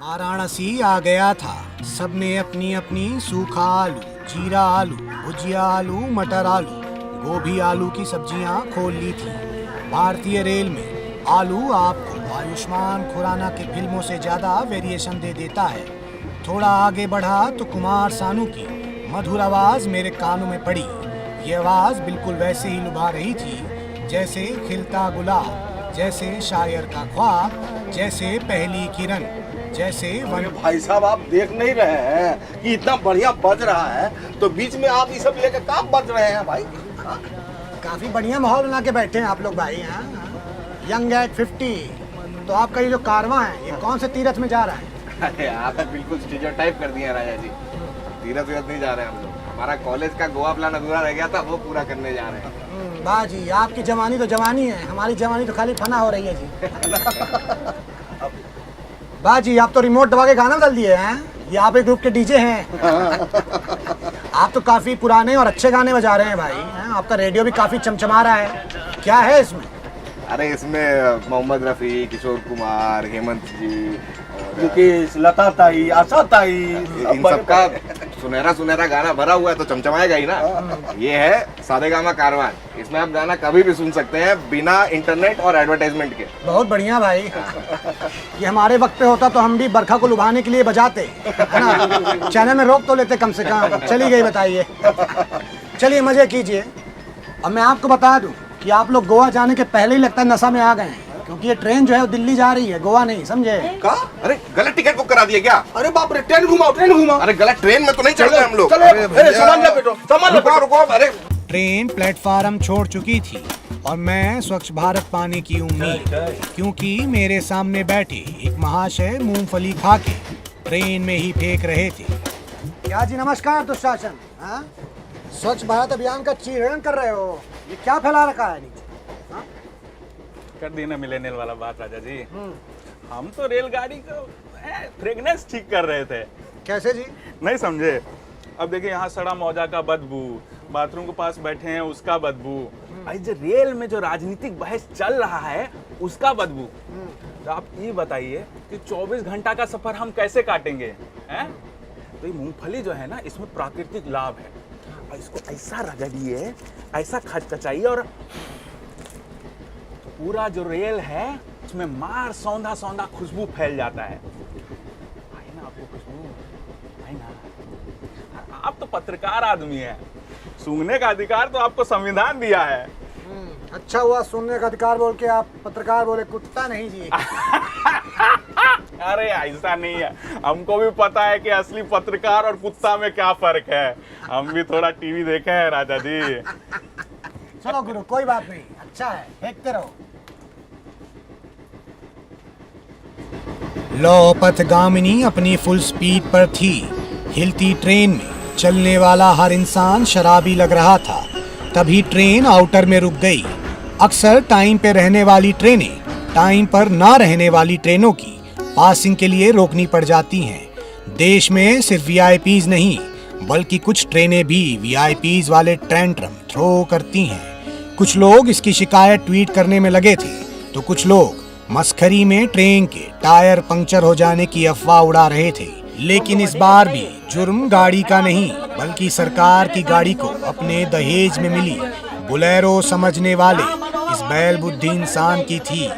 वाराणसी आ गया था। सबने अपनी अपनी सूखा आलू, जीरा आलू, भुजिया आलू, मटर आलू, गोभी आलू की सब्जियां खोल ली थी। भारतीय रेल में आलू आपको आयुष्मान खुराना के फिल्मों से ज्यादा वेरिएशन दे देता है। थोड़ा आगे बढ़ा तो कुमार सानू की मधुर आवाज मेरे कानों में पड़ी। ये आवाज बिल्कुल वैसे ही लुभा रही थी जैसे खिलता गुलाब, जैसे शायर का ख्वाब, जैसे पहली किरण, जैसे अरे भाई साहब, आप देख नहीं रहे हैं कि इतना बढ़िया बज रहा है, तो बीच में आप ये सब लेकर काम बज रहे हैं भाई। काफी बढ़िया माहौल बना के बैठे हैं आप लोग भाई। हाँ, यंग एट 50। तो आपका ये जो कारवां है, ये कौन से तीरथ में जा रहा है? अरे आप बिल्कुल स्टीरियोटाइप कर दिए हैं राजा जी। तीरथ नहीं जा रहे हैं हम लोग। हमारा कॉलेज का गोवा प्लान अधूरा रह गया था, वो पूरा करने जा रहे हैं। वाह जी, आपकी जवानी तो जवानी है, हमारी जवानी तो खाली फना हो रही है जी। वाह जी, आप तो रिमोट दबा के गाना बदल दिए हैं। ये आप एक ग्रुप के डीजे हैं। आप तो काफी पुराने और अच्छे गाने बजा रहे हैं भाई। हैं? आपका रेडियो भी काफी चमचमा रहा है। क्या है इसमें? अरे इसमें मोहम्मद रफी, किशोर कुमार, हेमंत जी, मुकेश, लता ताई, आशा ताई, इन सबका सुनहरा सुनहरा गाना भरा हुआ है, तो चमचमाएगा ही ना। ये है सारेगामा कारवां। इसमें आप गाना कभी भी सुन सकते हैं बिना इंटरनेट और एडवर्टाइजमेंट के। बहुत बढ़िया भाई। ये हमारे वक्त पे होता तो हम भी बरखा को लुभाने के लिए बजाते, है ना। चैनल में रोक तो लेते कम से कम। चली गई बताइए। चलिए मजे कीजिए। अब मैं आपको बता दूं कि आप लोग गोवा जाने के पहले ही लगता है नशा में आ गए हैं, क्योंकि ये ट्रेन जो है वो दिल्ली जा रही है, गोवा नहीं, समझे? का? अरे गलत टिकट बुक करा दिया क्या? अरे बाप रे, ट्रेन घुमाओ, ट्रेन घुमाओ। अरे गलत ट्रेन में तो नहीं चल रहे हम लोग। सामान लपेटो, सामान रुको रुको। अरे ट्रेन प्लेटफार्म छोड़ चुकी थी और मैं स्वच्छ भारत पाने की उम्मीद, क्योंकि मेरे सामने बैठे एक महाशय मूंगफली खा के ट्रेन में ही फेंक रहे थे। क्या जी नमस्कार दुशासन। हाँ? स्वच्छ भारत अभियान का चीरण कर रहे हो, ये क्या फैला रखा है नीचे? हाँ? कर दी ना मिलेनियल वाला बात राजा जी। हम तो रेलगाड़ी को फ्रेगनेंस ठीक कर रहे थे। कैसे जी? नहीं समझे? अब देखिए, यहाँ सड़ा मौजा का बदबू, बाथरूम के पास बैठे हैं उसका बदबू, आज जो रेल में जो राजनीतिक बहस चल रहा है उसका बदबू। तो आप ये बताइए कि 24 घंटा का सफर हम कैसे काटेंगे हैं? तो ये मूंगफली जो है ना, इसमें प्राकृतिक लाभ है। और इसको ऐसा रगड़िए, ऐसा खचखचाइए, और पूरा जो रेल है उसमें मार सौंधा सौंधा खुशबू फैल जाता है। आई ना आपको खुशबू? आई ना? आप तो पत्रकार आदमी हैं, सूंघने का अधिकार तो आपको संविधान दिया है। अच्छा हुआ सुनने का अधिकार बोल के आप पत्रकार बोले, कुत्ता नहीं जी। अरे ऐसा नहीं है, हमको भी पता है कि असली पत्रकार और कुत्ता में क्या फर्क है। हम भी थोड़ा टीवी देखे हैं राजा जी। चलो गुरु, कोई बात नहीं, अच्छा है, फेंकते रहो। लो पथगामिनी अपनी फुल स्पीड पर थी। हिलती ट्रेन में चलने वाला हर इंसान शराबी लग रहा था। तभी ट्रेन आउटर में रुक गई। अक्सर टाइम पे रहने वाली ट्रेनें टाइम पर ना रहने वाली ट्रेनों की पासिंग के लिए रोकनी पड़ जाती हैं। देश में सिर्फ वीआईपीज नहीं, बल्कि कुछ ट्रेनें भी वीआईपीज वाले टेंट्रम थ्रो करती हैं। कुछ लोग इसकी शिकायत ट्वीट करने में लगे थे, तो कुछ लोग मस्खरी में ट्रेन के टायर पंक्चर हो जाने की अफवाह उड़ा रहे थे। लेकिन इस बार भी जुर्म गाड़ी का नहीं, बल्कि सरकार की गाड़ी को अपने दहेज में मिली बुलेरो समझने वाले इस बैल बुद्धि इंसान की थी,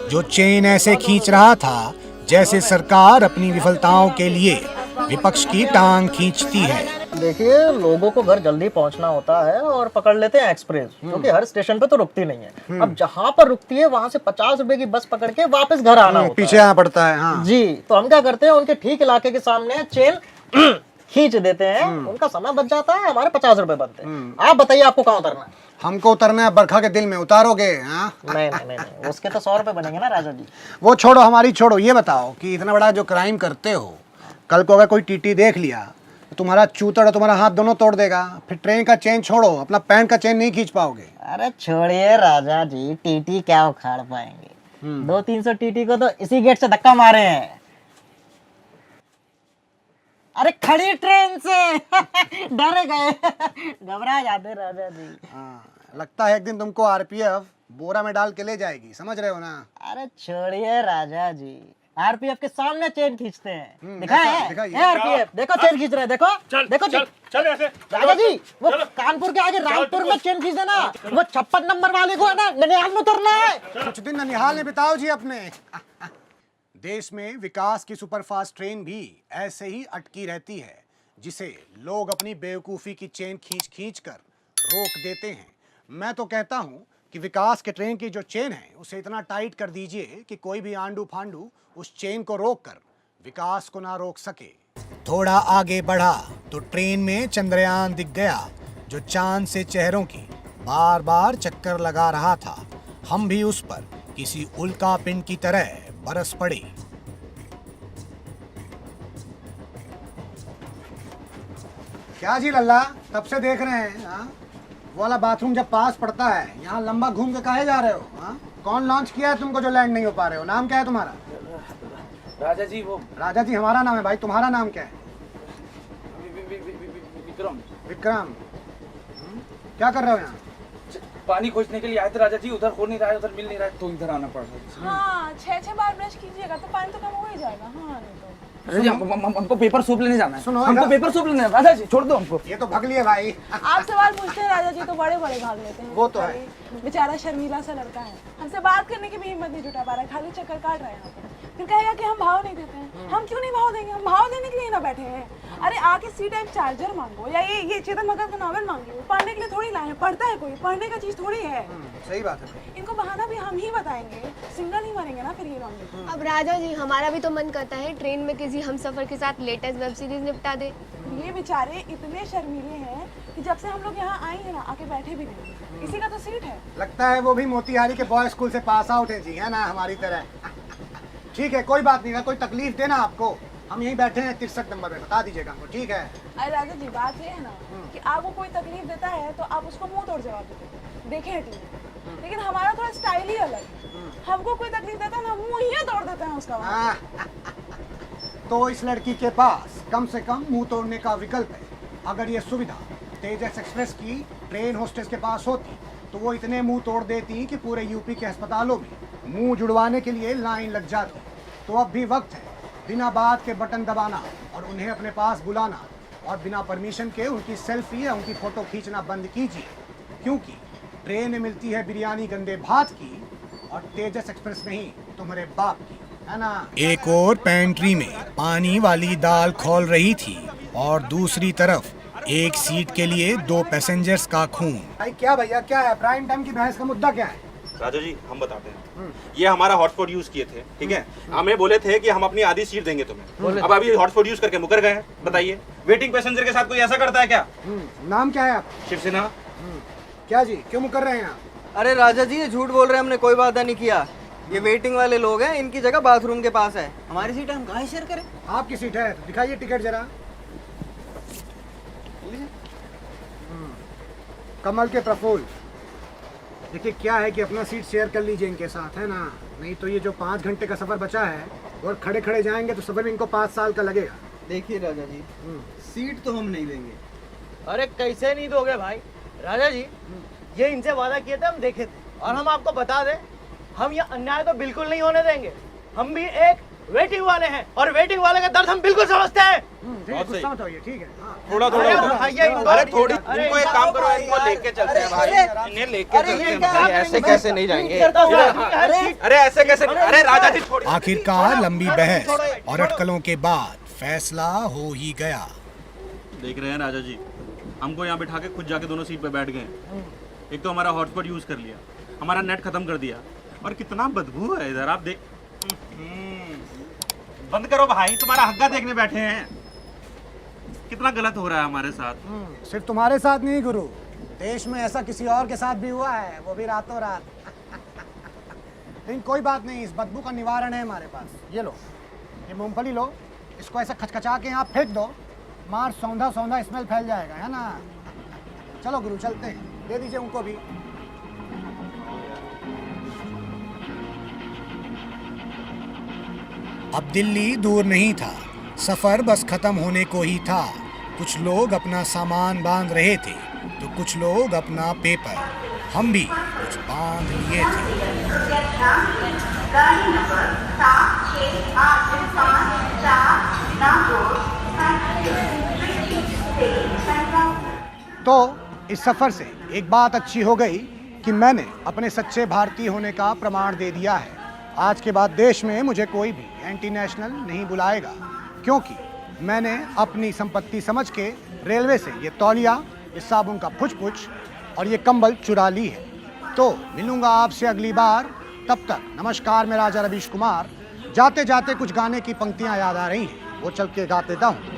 जो चेन ऐसे खींच रहा था जैसे सरकार अपनी विफलताओं के लिए विपक्ष की टांग खींचती है। देखिए, लोगों को घर जल्दी पहुंचना होता है और पकड़ लेते हैं एक्सप्रेस, क्योंकि हर स्टेशन पे तो रुकती नहीं है। अब जहां पर रुकती है वहां से 50 रुपए की बस पकड़ के वापस घर आना होता पीछे आना पड़ता है। हाँ। जी, तो हम क्या करते हैं, उनके ठीक इलाके के सामने चेन खींच देते हैं, उनका समय बच जाता है, हमारे 50 रुपए बनते हैं। आप बताइए, आपको कहाँ उतरना है? हमको उतरना है बरखा के दिल में, उतारोगे? हाँ? नहीं नहीं नहीं नहीं, उसके तो 100 रुपए बनेंगे ना राजा जी। वो छोड़ो, हमारी छोड़ो। ये बताओ कि इतना बड़ा जो क्राइम करते हो, कल को अगर कोई टीटी देख लिया तो तुम्हारा चूतड़, तुम्हारा हाथ दोनों तोड़ देगा। फिर ट्रेन का चेन छोड़ो, अपना पैंट का चेन नहीं खींच पाओगे। अरे छोड़िए राजा जी, टीटी क्या उखाड़ पाएंगे? 200-300 टीटी को तो इसी गेट से धक्का मारे हैं। अरे खड़ी ट्रेन से डर गए, घबरा जाते राजा जी। हाँ, लगता है एक दिन तुमको आरपीएफ बोरा में डाल के ले जाएगी, समझ रहे हो ना? अरे छोड़िए राजा जी, आरपीएफ के सामने चेन खींचते हैं। दिखा है दिखाइए। आरपीएफ, देखो चेन खींच रहे हैं, देखो देखो चल ऐसे राजा जी, वो कानपुर के आगे रामपुर में चेन खींच देना, वो 56 नंबर वाले को है ना ननिहाल में उतरना है। कुछ दिन ननिहाल में बिताओ जी अपने। देश में विकास की सुपरफास्ट ट्रेन भी ऐसे ही अटकी रहती है, जिसे लोग अपनी बेवकूफ़ी की चेन खींच खींच कर रोक देते हैं। मैं तो कहता हूँ कि विकास के ट्रेन की जो चेन है उसे इतना टाइट कर दीजिए कि कोई भी आंडू फांडू उस चेन को रोक कर विकास को ना रोक सके। थोड़ा आगे बढ़ा तो ट्रेन में चंद्रयान दिख गया, जो चांद से चेहरों की बार बार चक्कर लगा रहा था। हम भी उस पर किसी उल्का पिंड की तरह बरस पड़े। क्या जी लल्ला, तब से देख रहे हैं हाँ? वो वाला बाथरूम जब पास पड़ता है, यहाँ लंबा घूम के काहे जा रहे हो हाँ? कौन लॉन्च किया है तुमको जो लैंड नहीं हो पा रहे हो? नाम क्या है तुम्हारा? राजा जी वो राजा जी हमारा नाम है भाई, तुम्हारा नाम क्या है? विक्रम विक्रम। क्या कर रहे हो यहाँ? पानी खोजने के लिए आए थे राजा जी, उधर हो नहीं रहा है, उधर मिल नहीं रहा है, तो इधर आना पड़ रहा है। हाँ 6-6 बार ब्रश कीजिएगा तो पानी तो कम हो ही जाएगा। हाँ नहीं तो राजा जी हमको पेपर सूप लेने जाना है। सुनो, हमको इधर- पेपर सूप लेने जाना है। राजा जी छोड़ दो हमको। ये तो भगली है भाई। आप सवाल पूछते हैं राजा जी तो बड़े बड़े भाग लेते हैं। वो तो है। खाली बेचारा शर्मीला सा लड़का है, हमसे बात करने की भी हिम्मत नहीं जुटा पा रहा है, खाली चक्कर काट रहा है यहाँ पे। फिर कहेगा कि हम भाव नहीं देते हैं। हम क्यों नहीं भाव देंगे? हम भाव देने के लिए ना बैठे हैं। अरे आके सी टाइप चार्जर मांगो या ये चेतन भगत का नॉवेल मांगिए। पढ़ने के लिए थोड़ी लाए हैं, पढ़ता है कोई? पढ़ने का चीज थोड़ी है। सही बात है। इनको बहाना भी हम ही बताएंगे, सिंगल ही मरेंगे ना फिर ये लोग। अब राजा जी हमारा भी तो मन करता है ट्रेन में किसी हमसफर के साथ लेटेस्ट वेब सीरीज निपटा दे। ये बेचारे इतने शर्मीले हैं कि जब से हम लोग यहाँ आए हैं ना आके बैठे भी नहीं। इसी का तो सीट है। लगता है वो भी मोतिहारी के बॉय स्कूल से पास आउट है जी, है ना, हमारी तरह। ठीक है, कोई बात नहीं है। कोई तकलीफ देना आपको, हम यहीं बैठे हैं 63 नंबर पे, बता दीजिएगा हमको, ठीक है? अरे राजा जी बात ये है ना कि आपको कोई तकलीफ देता है तो आप उसको मुंह तोड़ जवाब देते, देखे हैं टीवी। लेकिन हमारा थोड़ा स्टाइल ही अलग है। हमको कोई तकलीफ देता है ना मुंह ही तोड़ देते हैं उसका। हाँ। तो इस लड़की के पास कम से कम मुंह तोड़ने का विकल्प है। अगर ये सुविधा तेजस एक्सप्रेस की ट्रेन होस्टेस के पास होती तो वो इतने मुंह तोड़ देती कि पूरे यूपी के अस्पतालों में मुंह जुड़वाने के लिए लाइन लग जाती। तो अब भी वक्त है बिना बात के बटन दबाना और उन्हें अपने पास बुलाना, और बिना परमिशन के उनकी सेल्फी या उनकी फोटो खींचना बंद कीजिए, क्योंकि ट्रेन में मिलती है बिरयानी गंदे भात की और तेजस एक्सप्रेस नहीं तुम्हारे बाप की, है ना? एक और पेंट्री में पानी वाली दाल खौल रही थी और दूसरी तरफ एक सीट के लिए 2 पैसेंजर्स का खून। भाई क्या भैया, क्या है प्राइम टाइम की बहस का मुद्दा क्या है? राजा जी हम बताते हैं। ये हमारा हॉटस्पॉट यूज किए थे, ठीक है? हमें बोले थे कि हम अपनी आधी सीट देंगे तुम्हें। अब अभी हॉटस्पॉट यूज करके मुकर गए हैं। बताइए, वेटिंग पैसेंजर के साथ कोई ऐसा करता है क्या? नाम क्या है आप? शिवसेना। क्या जी, क्यों मुकर रहे हैं आप? अरे राजा जी ये झूठ बोल रहे हैं, हमने कोई वादा नहीं किया। ये वेटिंग वाले लोग हैं, इनकी जगह बाथरूम के पास है। हमारी सीट है, हम कहाँ शेयर करें? आपकी सीट है, दिखाइए टिकट जरा। कमल के प्रफुल्ल, देखिए क्या है कि अपना सीट शेयर कर लीजिए इनके साथ, है ना? नहीं तो ये जो 5 घंटे का सफर बचा है और खड़े खड़े जाएंगे तो सफर में इनको 5 साल का लगेगा। देखिए राजा जी, सीट तो हम नहीं देंगे। अरे कैसे नहीं दोगे भाई? राजा जी ये इनसे वादा किए थे, हम देखे थे, और हम आपको बता दें हम ये अन्याय तो बिल्कुल नहीं होने देंगे। हम भी एक वेटिंग वाले हैं और वेटिंग वाले का दर्द हम बिल्कुल समझते हैं। गुस्सा मत होइए, ठीक है? हाँ। थोड़ा थोड़ा अरे थोड़ी इनको एक काम करो, इनको लेके चलते हैं भाई, इन्हें लेके चलते हैं भाई। ऐसे कैसे नहीं जाएंगे? अरे ऐसे कैसे? अरे राजा जी छोड़िए। आखिरकार लंबी बहस और अटकलों के बाद फैसला हो ही गया। देख रहे हैं राजा जी, हमको यहाँ बिठा के खुद जाके दोनों सीट पे बैठ गए। एक तो हमारा हॉटस्पॉट यूज कर लिया, हमारा नेट खत्म कर दिया, और कितना बदबू है इधर, आप देख। बंद करो भाई, तुम्हारा हक्का देखने बैठे हैं। कितना गलत हो रहा है हमारे साथ। सिर्फ तुम्हारे साथ नहीं गुरु, देश में ऐसा किसी और के साथ भी हुआ है, वो भी रातों रात। लेकिन कोई बात नहीं, इस बदबू का निवारण है हमारे पास। ये लो, ये मूंगफली लो, इसको ऐसा खचखचा के यहाँ फेंक दो, मार सौंधा सौंधा स्मेल फैल जाएगा, है ना? चलो गुरु चलते हैं, दे दीजिए उनको भी। अब दिल्ली दूर नहीं था, सफर बस खत्म होने को ही था। कुछ लोग अपना सामान बांध रहे थे तो कुछ लोग अपना पेपर। हम भी कुछ बांध लिए थे। तो इस सफर से एक बात अच्छी हो गई कि मैंने अपने सच्चे भारतीय होने का प्रमाण दे दिया है। आज के बाद देश में मुझे कोई भी एंटी नेशनल नहीं बुलाएगा, क्योंकि मैंने अपनी संपत्ति समझ के रेलवे से ये तौलिया, इस साबुन का पुछ और ये कंबल चुरा ली है। तो मिलूंगा आपसे अगली बार, तब तक नमस्कार। मैं राजा रवीश कुमार। जाते जाते कुछ गाने की पंक्तियां याद आ रही हैं, वो चल के गा देता हूँ।